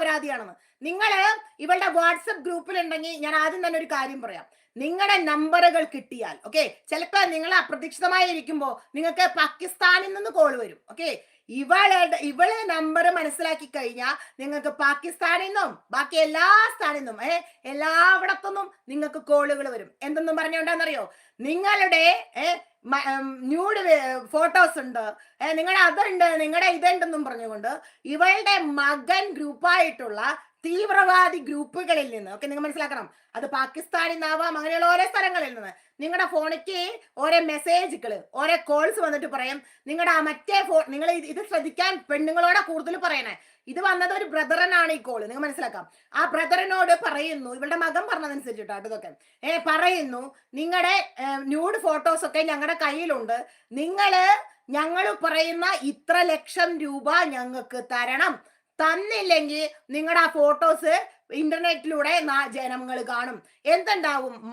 നിരപരാധിയാണെന്ന്. നിങ്ങള് ഇവളുടെ വാട്സപ്പ് ഗ്രൂപ്പിലുണ്ടെങ്കിൽ ഞാൻ ആദ്യം തന്നെ ഒരു കാര്യം പറയാം. നിങ്ങളുടെ നമ്പറുകൾ കിട്ടിയാൽ, ഓക്കെ, ചിലപ്പോ നിങ്ങൾ അപ്രതീക്ഷിതമായി ഇരിക്കുമ്പോ നിങ്ങൾക്ക് പാകിസ്ഥാനിൽ നിന്ന് കോൾ വരും. ഓക്കെ, ഇവളെ നമ്പർ മനസ്സിലാക്കി കഴിഞ്ഞാൽ നിങ്ങൾക്ക് പാകിസ്ഥാനിൽ നിന്നും ബാക്കി എല്ലാ സ്ഥാനിൽ നിന്നും എല്ലായിടത്തുനിന്നും നിങ്ങൾക്ക് കോളുകൾ വരും. എന്തെന്നും പറഞ്ഞുകൊണ്ടാന്നറിയോ? നിങ്ങളുടെ ന്യൂഡ് ഫോട്ടോസ് ഉണ്ട്, നിങ്ങളുടെ അതുണ്ട്, നിങ്ങളുടെ ഇതുണ്ടെന്നും പറഞ്ഞുകൊണ്ട് ഇവളുടെ മകൻ ഗ്രൂപ്പായിട്ടുള്ള തീവ്രവാദി ഗ്രൂപ്പുകളിൽ നിന്ന്, ഓക്കെ, നിങ്ങൾ മനസ്സിലാക്കണം, അത് പാകിസ്ഥാനിൽ നിന്നാവാം, അങ്ങനെയുള്ള ഓരോ സ്ഥലങ്ങളിൽ നിന്ന് നിങ്ങളുടെ ഫോണിക്ക് ഓരോ മെസ്സേജുകൾ, ഓരോ കോൾസ് വന്നിട്ട് പറയും നിങ്ങളുടെ ആ മറ്റേ നിങ്ങൾ ഇത് ശ്രദ്ധിക്കാൻ പെണ്ണുങ്ങളോടെ കൂടുതൽ പറയണേ. ഇത് വന്നത് ഒരു ബ്രദറിനാണ് ഈ കോള്, നിങ്ങൾ മനസ്സിലാക്കാം. ആ ബ്രദറിനോട് പറയുന്നു, ഇവളുടെ മകൻ പറഞ്ഞതനുസരിച്ചിട്ടോ ഇതൊക്കെ പറയുന്നു, നിങ്ങളുടെ ന്യൂഡ് ഫോട്ടോസ് ഒക്കെ ഞങ്ങളുടെ കയ്യിലുണ്ട്, ഞങ്ങൾ പറയുന്ന ഇത്ര ലക്ഷം രൂപ ഞങ്ങൾക്ക് തരണം, തന്നില്ലെങ്കിൽ നിങ്ങളുടെ ആ ഫോട്ടോസ് ഇന്റർനെറ്റിലൂടെ ജനങ്ങൾ കാണും. എന്തുണ്ടാവും?